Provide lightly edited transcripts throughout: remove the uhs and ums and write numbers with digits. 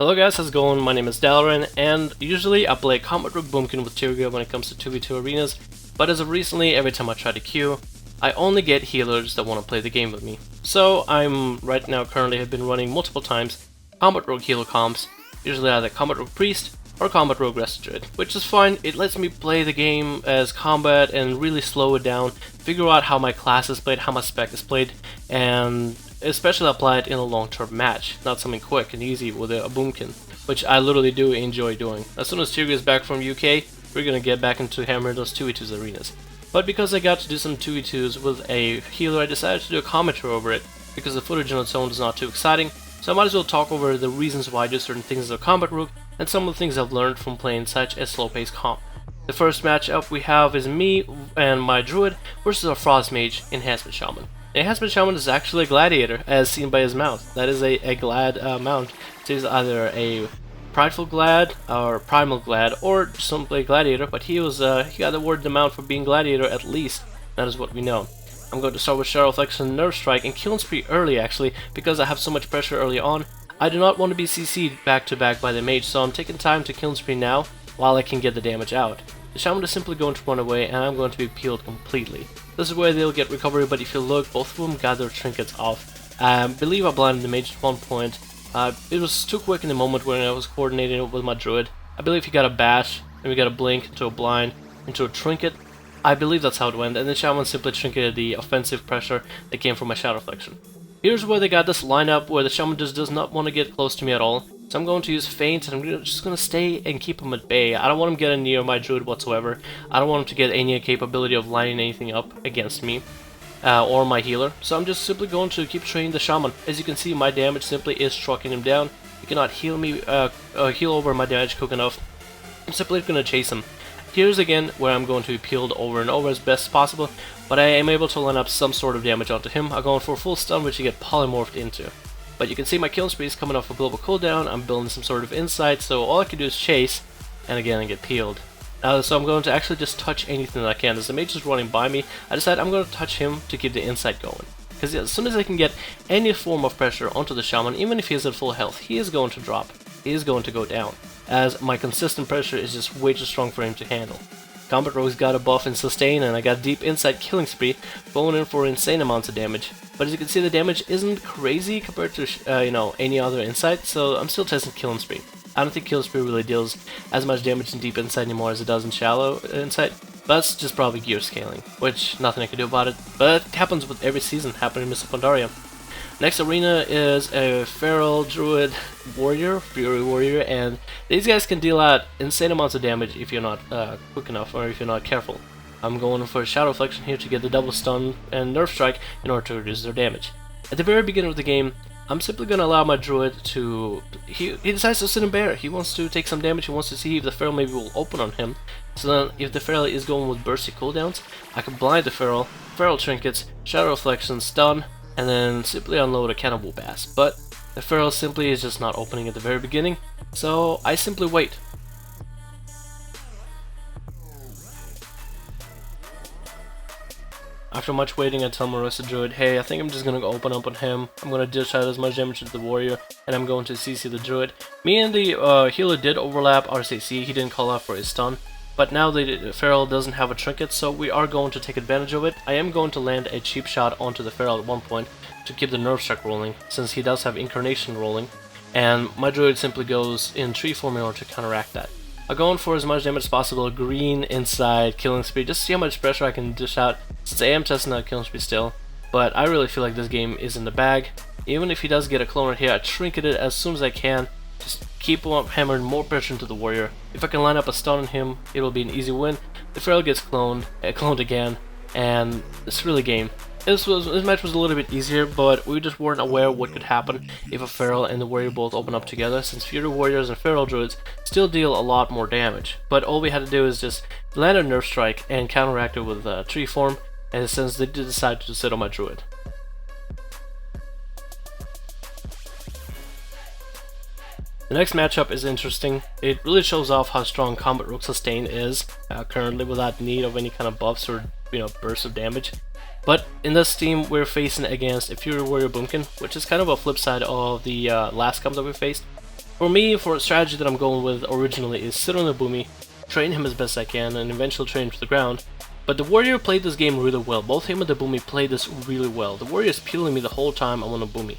Hello guys, how's it going? My name is Dalaran, and usually I play Combat Rook Boomkin with Tyria when it comes to 2v2 arenas, but as of recently, every time I try to queue, I only get healers that want to play the game with me. So I'm right now currently have been running multiple times Combat Rook healer comps, usually either Combat Rook Priest or Combat Rook Rescue Druid, which is fine. It lets me play the game as combat and really slow it down, figure out how my class is played, how my spec is played, and especially apply it in a long-term match, not something quick and easy with a boomkin, which I literally do enjoy doing. As soon as Tyria is back from UK, we're gonna get back into hammering those 2v2s arenas. But because I got to do some 2v2s with a healer, I decided to do a commentary over it, because the footage on its own is not too exciting, so I might as well talk over the reasons why I do certain things as a Combat Rook, and some of the things I've learned from playing such a slow-paced comp. The first matchup we have is me and my Druid versus a Frost Mage Enhancement Shaman. The Enhancement Shaman is actually a gladiator, as seen by his mount. That is a glad mount. It is either a prideful glad, or primal glad, or simply gladiator, but he got awarded the mount for being gladiator at least. That is what we know. I'm going to start with Shadow Reflection, Nerve Strike, and Killing Spree early actually, because I have so much pressure early on. I do not want to be CC'd back to back by the mage, so I'm taking time to Killing Spree now, while I can get the damage out. The Shaman is simply going to run away, and I'm going to be peeled completely. This is where they'll get recovery, but if you look, both of them got their trinkets off. I believe I blinded the mage at one point. It was too quick in the moment when I was coordinating it with my Druid. I believe he got a bash, and we got a blink, into a blind, into a trinket. I believe that's how it went, and the Shaman simply trinketed the offensive pressure that came from my Shadow Reflection. Here's where they got this lineup where the Shaman just does not want to get close to me at all. So I'm going to use Feint, and I'm just going to stay and keep him at bay. I don't want him getting near my Druid whatsoever. I don't want him to get any capability of lining anything up against me or my healer. So I'm just simply going to keep training the Shaman. As you can see, my damage simply is trucking him down. He cannot heal me, heal over my damage quick enough. I'm simply going to chase him. Here's again where I'm going to be peeled over and over as best as possible, but I am able to line up some sort of damage onto him. I'm going for a full stun, which you get polymorphed into. But you can see my Killing Spree is coming off a global cooldown. I'm building some sort of insight, so all I can do is chase, and again I get peeled. So I'm going to actually just touch anything that I can. As the mage is running by me, I decide I'm going to touch him to keep the insight going. Because as soon as I can get any form of pressure onto the Shaman, even if he is at full health, he is going to drop. He is going to go down, as my consistent pressure is just way too strong for him to handle. Combat Rogue's got a buff in sustain, and I got deep insight Killing Spree, going in for insane amounts of damage. But as you can see, the damage isn't crazy compared to any other insight, so I'm still testing Killing Spree. I don't think Killing Spree really deals as much damage in deep insight anymore as it does in shallow insight. But that's just probably gear scaling, which nothing I can do about it. But it happens with every season, happening in Mists of Pandaria. Next arena is a Feral Druid Warrior, Fury Warrior, and these guys can deal out insane amounts of damage if you're not quick enough or if you're not careful. I'm going for a Shadow Reflection here to get the double stun and Nerve Strike in order to reduce their damage. At the very beginning of the game, I'm simply going to allow my Druid to... He decides to sit in bear. He wants to take some damage. He wants to see if the Feral maybe will open on him. So then, if the Feral is going with bursty cooldowns, I can blind the Feral, Feral Trinkets, Shadow Reflection, stun, and then simply unload a Cannibal Bass. But the Feral simply is just not opening at the very beginning, so I simply wait. After much waiting, I tell Marissa Druid, hey, I think I'm just gonna go open up on him. I'm gonna dish out as much damage to the warrior, and I'm going to CC the Druid. Me and the healer did overlap RCC. He didn't call out for his stun, but now the Feral doesn't have a trinket, so we are going to take advantage of it. I am going to land a cheap shot onto the Feral at one point to keep the Nerve Strike rolling, since he does have Incarnation rolling, and my Druid simply goes in tree form in order to counteract that. I'm going for as much damage as possible, green inside Killing Spree, just to see how much pressure I can dish out, since I am testing out Killing Spree still. But I really feel like this game is in the bag. Even if he does get a cloner here, I trinket it as soon as I can, just keep on hammering more pressure into the warrior. If I can line up a stun on him, it'll be an easy win. The Feral gets cloned again, and it's really game. This match was a little bit easier, but we just weren't aware what could happen if a Feral and the Warrior both open up together, since Fury Warriors and Feral Druids still deal a lot more damage. But all we had to do is just land a Nerve Strike and counteract it with Tree Form, and since they did decide to sit on my Druid. The next matchup is interesting. It really shows off how strong Combat Rook Sustain is currently without need of any kind of buffs or bursts of damage. But in this team, we're facing against a Fury Warrior Boomkin, which is kind of a flip side of the last comp that we faced. For me, for a strategy that I'm going with originally is sit on the Boomy, train him as best I can, and eventually train him to the ground. But the Warrior played this game really well. Both him and the Boomy played this really well. The Warrior is peeling me the whole time I'm on the Boomy.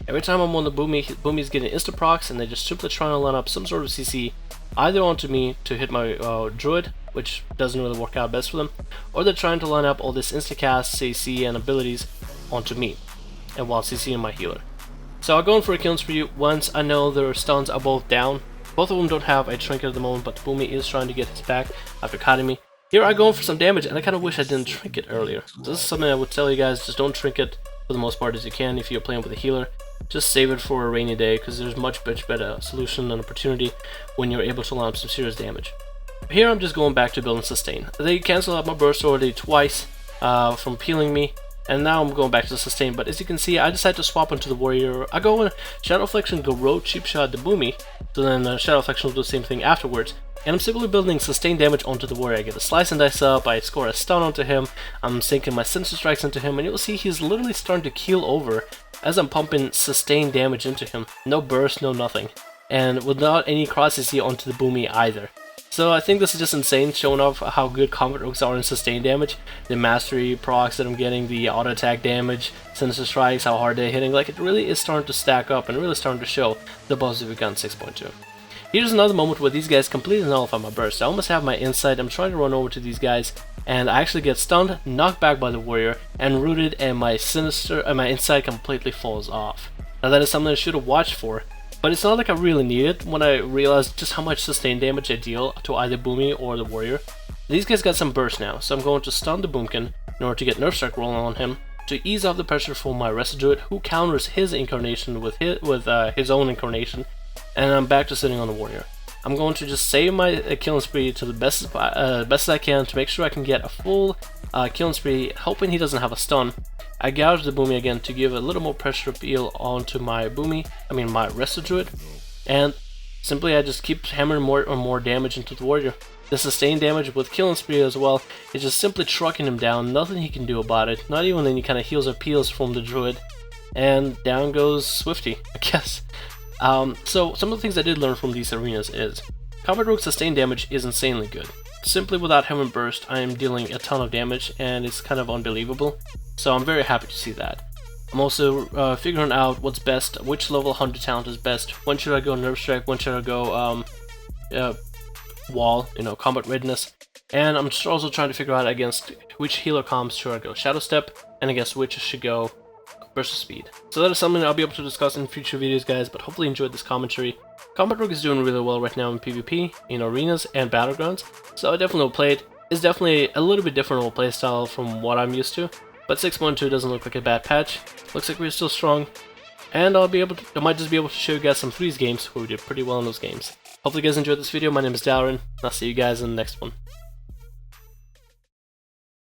Every time I'm on the Boomy, Boomy's getting insta-procs, and they're just simply trying to line up some sort of CC either onto me to hit my Druid, which doesn't really work out best for them, or they're trying to line up all this insta-cast, CC, and abilities onto me, and while CCing my healer. So I'll go in for a killing spree once I know their stuns are both down. Both of them don't have a trinket at the moment, but the Boomy is trying to get his back after cutting me. Here I go in for some damage, and I kind of wish I didn't trinket earlier. So this is something I would tell you guys, just don't trinket for the most part as you can if you're playing with a healer. Just save it for a rainy day, because there's much better solution and opportunity when you're able to line up some serious damage. Here I'm just going back to build and sustain. They canceled out my burst already twice from peeling me, and now I'm going back to sustain. But as you can see, I decided to swap onto the Warrior. I go in Shadow Flexion, go road cheap shot the Boomy, so then Shadow Flexion will do the same thing afterwards. And I'm simply building sustain damage onto the Warrior. I get a slice and dice up, I score a stun onto him, I'm sinking my Sinister Strikes into him, and you'll see he's literally starting to keel over as I'm pumping sustain damage into him. No burst, no nothing. And without any cross CC onto the Boomy either. So I think this is just insane, showing off how good combat rooks are in sustain damage. The mastery procs that I'm getting, the auto attack damage, Sinister Strikes, how hard they're hitting. Like, it really is starting to stack up and really starting to show the buzz of a gun 6.2. Here's another moment where these guys completely nullify my burst. I almost have my insight, I'm trying to run over to these guys, and I actually get stunned, knocked back by the Warrior, and rooted, and my insight completely falls off. Now that is something I should have watched for, but it's not like I really need it when I realized just how much sustain damage I deal to either Boomy or the Warrior. These guys got some burst now, so I'm going to stun the Boomkin in order to get Nerf Strike rolling on him, to ease off the pressure for my Resto Druid, who counters his incarnation with his own incarnation, and I'm back to sitting on the Warrior. I'm going to just save my killing spree to the best as I can to make sure I can get a full killing spree, hoping he doesn't have a stun. I gouge the Boomy again to give a little more pressure appeal onto my my Resto Druid, and simply I just keep hammering more and more damage into the Warrior. The sustain damage with killing spree as well is just simply trucking him down, nothing he can do about it, not even any kind of heals or peels from the Druid, and down goes Swifty, I guess. So some of the things I did learn from these arenas is Combat Rogue sustain damage is insanely good. Simply without Heaven Burst, I am dealing a ton of damage, and it's kind of unbelievable. So I'm very happy to see that. I'm also figuring out what's best, which level 100 talent is best. When should I go Nerf Strike? When should I go Wall? Combat Readiness. And I'm just also trying to figure out against which healer comps should I go Shadow Step, and against which should go Burst of Speed. So that is something I'll be able to discuss in future videos, guys, but hopefully you enjoyed this commentary. Combat Rogue is doing really well right now in PvP, in arenas, and battlegrounds, so I definitely will play it. It's definitely a little bit different of a playstyle from what I'm used to, but 6.2 doesn't look like a bad patch. Looks like we're still strong, and I might just be able to show you guys some Freeze games where we did pretty well in those games. Hopefully you guys enjoyed this video. My name is Dalaran, and I'll see you guys in the next one.